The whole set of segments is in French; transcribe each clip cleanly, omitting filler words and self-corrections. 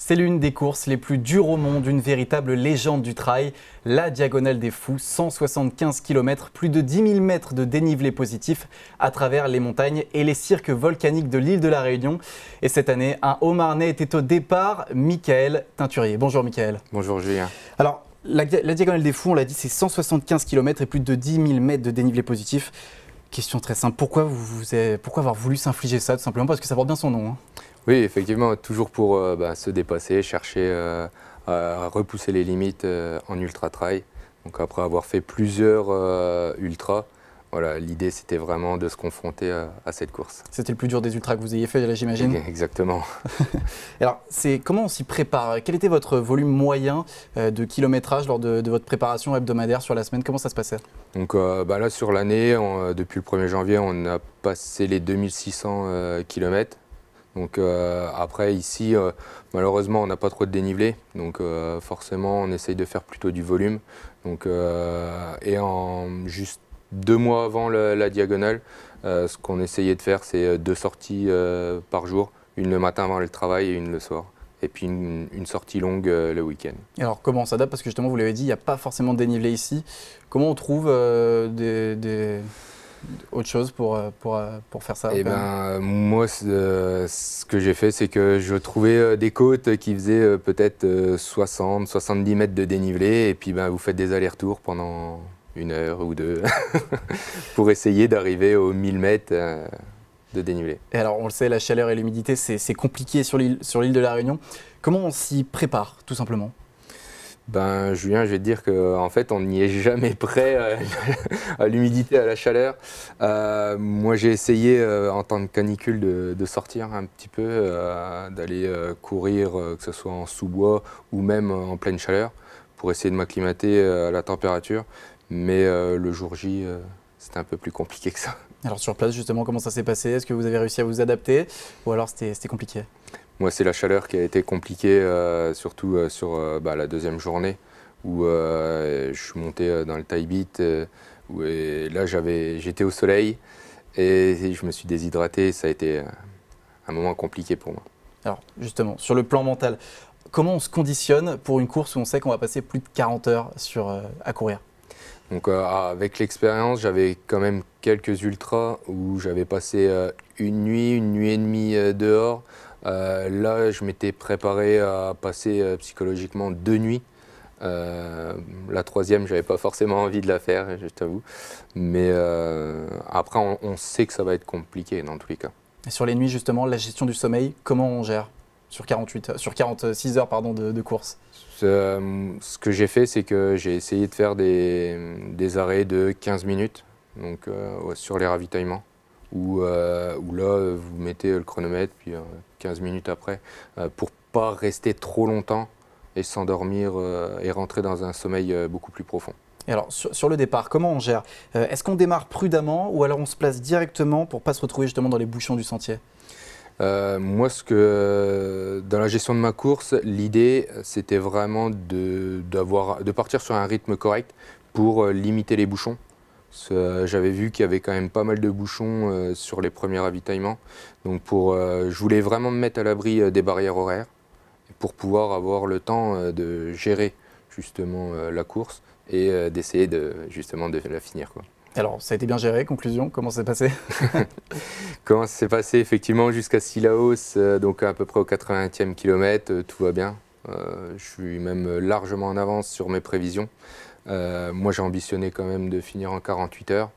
C'est l'une des courses les plus dures au monde, une véritable légende du trail, la Diagonale des Fous, 175 km, plus de 10 000 mètres de dénivelé positif à travers les montagnes et les cirques volcaniques de l'île de la Réunion. Et cette année, un Haut-Marnais était au départ, Michael Teinturier. Bonjour Michael. Bonjour Julien. Alors, la Diagonale des Fous, on l'a dit, c'est 175 km et plus de 10 000 mètres de dénivelé positif. Question très simple, pourquoi avoir voulu s'infliger ça? Tout simplement parce que ça porte bien son nom. Oui, effectivement, toujours pour se dépasser, chercher à repousser les limites en ultra-trail. Donc après avoir fait plusieurs ultras, voilà, l'idée c'était vraiment de se confronter à cette course. C'était le plus dur des ultras que vous ayez fait, j'imagine. Exactement. Alors, comment on s'y prépare? Quel était votre volume moyen de kilométrage lors de votre préparation hebdomadaire sur la semaine? Comment ça se passait? Donc là sur l'année, depuis le 1er janvier, on a passé les 2600 km. Donc après ici, malheureusement, on n'a pas trop de dénivelé, donc forcément, on essaye de faire plutôt du volume. Donc, et juste 2 mois avant la diagonale, ce qu'on essayait de faire, c'est 2 sorties par jour, une le matin avant le travail et une le soir. Et puis une sortie longue le week-end. Alors comment on s'adapte? Parce que justement, vous l'avez dit, il n'y a pas forcément de dénivelé ici. Comment on trouve autre chose pour faire ça? Moi, ce que j'ai fait, c'est que je trouvais des côtes qui faisaient peut-être 60-70 mètres de dénivelé, et puis vous faites des allers-retours pendant 1 heure ou 2 pour essayer d'arriver aux 1000 mètres de dénivelé. Et alors, on le sait, la chaleur et l'humidité, c'est compliqué sur l'île de la Réunion. Comment on s'y prépare, tout simplement? Julien, je vais te dire qu'en fait, on n'y est jamais prêt à l'humidité, à la chaleur. Moi, j'ai essayé en temps de canicule de sortir un petit peu, d'aller courir, que ce soit en sous-bois ou même en pleine chaleur, pour essayer de m'acclimater à la température. Mais le jour J, c'était un peu plus compliqué que ça. Alors sur place, justement, comment ça s'est passé? Est-ce que vous avez réussi à vous adapter ou alors c'était compliqué? Moi, c'est la chaleur qui a été compliquée, surtout sur la 2e journée, où je suis monté dans le taille beat, et là j'étais au soleil et je me suis déshydraté. Ça a été un moment compliqué pour moi. Alors justement, sur le plan mental, comment on se conditionne pour une course où on sait qu'on va passer plus de 40 heures à courir? Donc avec l'expérience, j'avais quand même quelques ultras où j'avais passé une nuit et demie dehors. Là, je m'étais préparé à passer psychologiquement 2 nuits. La 3e, j'avais pas forcément envie de la faire, je t'avoue. Mais après, on sait que ça va être compliqué dans tous les cas. Et sur les nuits, justement, la gestion du sommeil, comment on gère sur 46 heures de course? Ce que j'ai fait, c'est que j'ai essayé de faire des arrêts de 15 minutes donc, sur les ravitaillements. Où là, vous mettez le chronomètre, puis 15 minutes après, pour pas rester trop longtemps et s'endormir et rentrer dans un sommeil beaucoup plus profond. Et alors, sur le départ, comment on gère? Est-ce qu'on démarre prudemment ou alors on se place directement pour ne pas se retrouver justement dans les bouchons du sentier? Moi, dans la gestion de ma course, l'idée, c'était vraiment de partir sur un rythme correct pour limiter les bouchons. J'avais vu qu'il y avait quand même pas mal de bouchons sur les premiers ravitaillements. Donc je voulais vraiment me mettre à l'abri des barrières horaires pour pouvoir avoir le temps de gérer justement la course et d'essayer justement de la finir, quoi. Alors, ça a été bien géré, conclusion, comment ça s'est passé? Comment ça s'est passé? Effectivement, jusqu'à Sillaos, donc à peu près au 80e kilomètre, tout va bien. Je suis même largement en avance sur mes prévisions. Moi, j'ai ambitionné quand même de finir en 48 heures.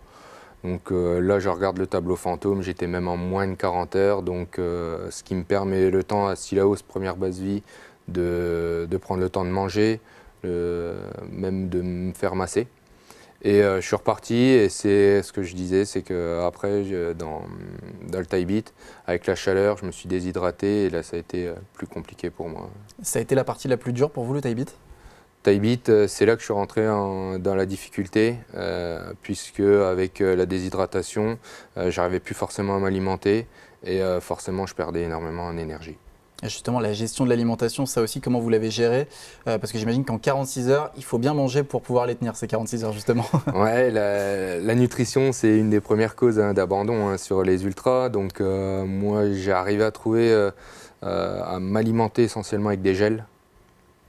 Donc là, je regarde le tableau fantôme, j'étais même en moins de 40 heures. Donc ce qui me permet le temps à Sillaos, première base vie, de prendre le temps de manger, même de me faire masser. Et je suis reparti, et c'est ce que je disais, c'est qu'après, dans le taille beat, avec la chaleur, je me suis déshydraté, et là, ça a été plus compliqué pour moi. Ça a été la partie la plus dure pour vous, le taille beat? Taille beat, c'est là que je suis rentré dans la difficulté, puisque avec la déshydratation, j'arrivais plus forcément à m'alimenter, et forcément, je perdais énormément en énergie. Et justement, la gestion de l'alimentation, ça aussi, comment vous l'avez géré? Parce que j'imagine qu'en 46 heures, il faut bien manger pour pouvoir les tenir, ces 46 heures, justement. Ouais, la nutrition, c'est une des premières causes d'abandon sur les ultras. Donc moi, j'ai arrivé à trouver à m'alimenter essentiellement avec des gels.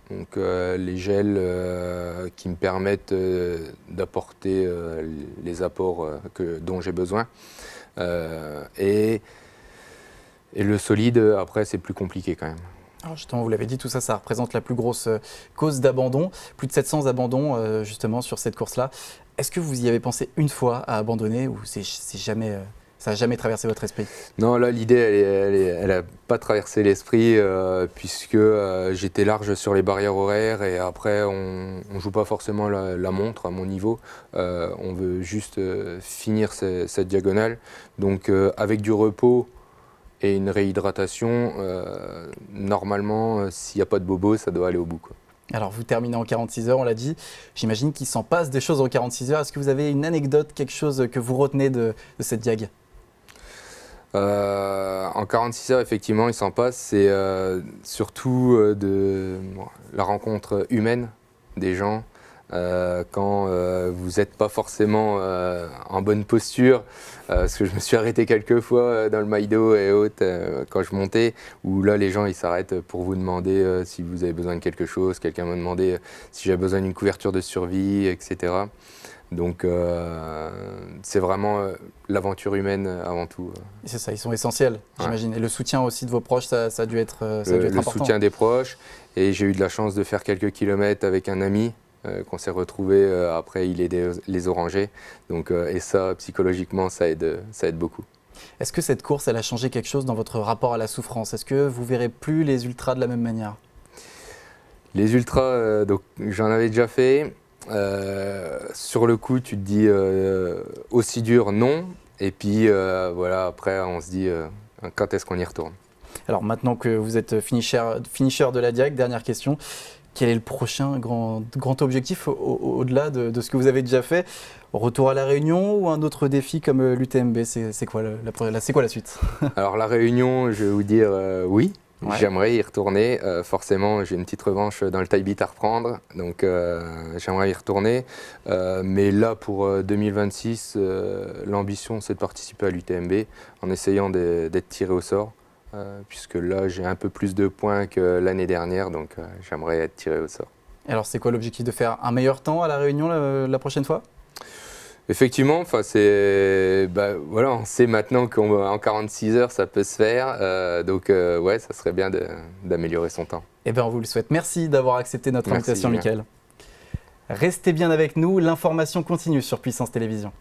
Donc les gels qui me permettent d'apporter les apports dont j'ai besoin. Et le solide, après, c'est plus compliqué quand même. Alors justement, vous l'avez dit, tout ça, ça représente la plus grosse cause d'abandon. Plus de 700 abandons justement sur cette course-là. Est-ce que vous y avez pensé une fois à abandonner ou ça n'a jamais traversé votre esprit? Non, là, l'idée, elle n'a pas traversé l'esprit puisque j'étais large sur les barrières horaires et après, on ne joue pas forcément la montre à mon niveau. On veut juste finir cette diagonale. Donc, avec du repos et une réhydratation, normalement, s'il n'y a pas de bobo, ça doit aller au bout, quoi. Alors vous terminez en 46 heures, on l'a dit. J'imagine qu'il s'en passe des choses en 46 heures. Est-ce que vous avez une anecdote, quelque chose que vous retenez de cette diag? En 46 heures, effectivement, il s'en passe. C'est surtout de la rencontre humaine des gens. Quand vous n'êtes pas forcément en bonne posture, parce que je me suis arrêté quelques fois dans le Maïdo et autres quand je montais, où là les gens ils s'arrêtent pour vous demander si vous avez besoin de quelque chose, quelqu'un m'a demandé si j'avais besoin d'une couverture de survie, etc. Donc c'est vraiment l'aventure humaine avant tout. C'est ça, ils sont essentiels, j'imagine. Ouais. Et le soutien aussi de vos proches, ça a dû être, le important. Soutien des proches, et j'ai eu de la chance de faire quelques kilomètres avec un ami. Qu'on s'est retrouvé après il est les orangers. Donc, et ça, psychologiquement, ça aide beaucoup. Est-ce que cette course, elle a changé quelque chose dans votre rapport à la souffrance? Est-ce que vous verrez plus les ultras de la même manière? Les ultras, donc j'en avais déjà fait. Sur le coup, tu te dis aussi dur, non. Et puis voilà, après, on se dit quand est-ce qu'on y retourne? Alors maintenant que vous êtes finisher de la Diag, dernière question. Quel est le prochain grand objectif au-delà de ce que vous avez déjà fait? Retour à La Réunion ou un autre défi comme l'UTMB? C'est quoi la suite? Alors La Réunion, je vais vous dire oui. Ouais. J'aimerais y retourner. Forcément, j'ai une petite revanche dans le Taibit à reprendre. Donc j'aimerais y retourner. Mais là, pour 2026, l'ambition, c'est de participer à l'UTMB en essayant d'être tiré au sort. Puisque là j'ai un peu plus de points que l'année dernière, donc j'aimerais être tiré au sort. Alors c'est quoi l'objectif? De faire un meilleur temps à La Réunion la prochaine fois? Effectivement, voilà, on sait maintenant qu'en 46 heures ça peut se faire, donc ouais, ça serait bien d'améliorer son temps. Eh bien on vous le souhaite. Merci d'avoir accepté notre invitation, Mickaël. Restez bien avec nous, l'information continue sur Puissance Télévisions.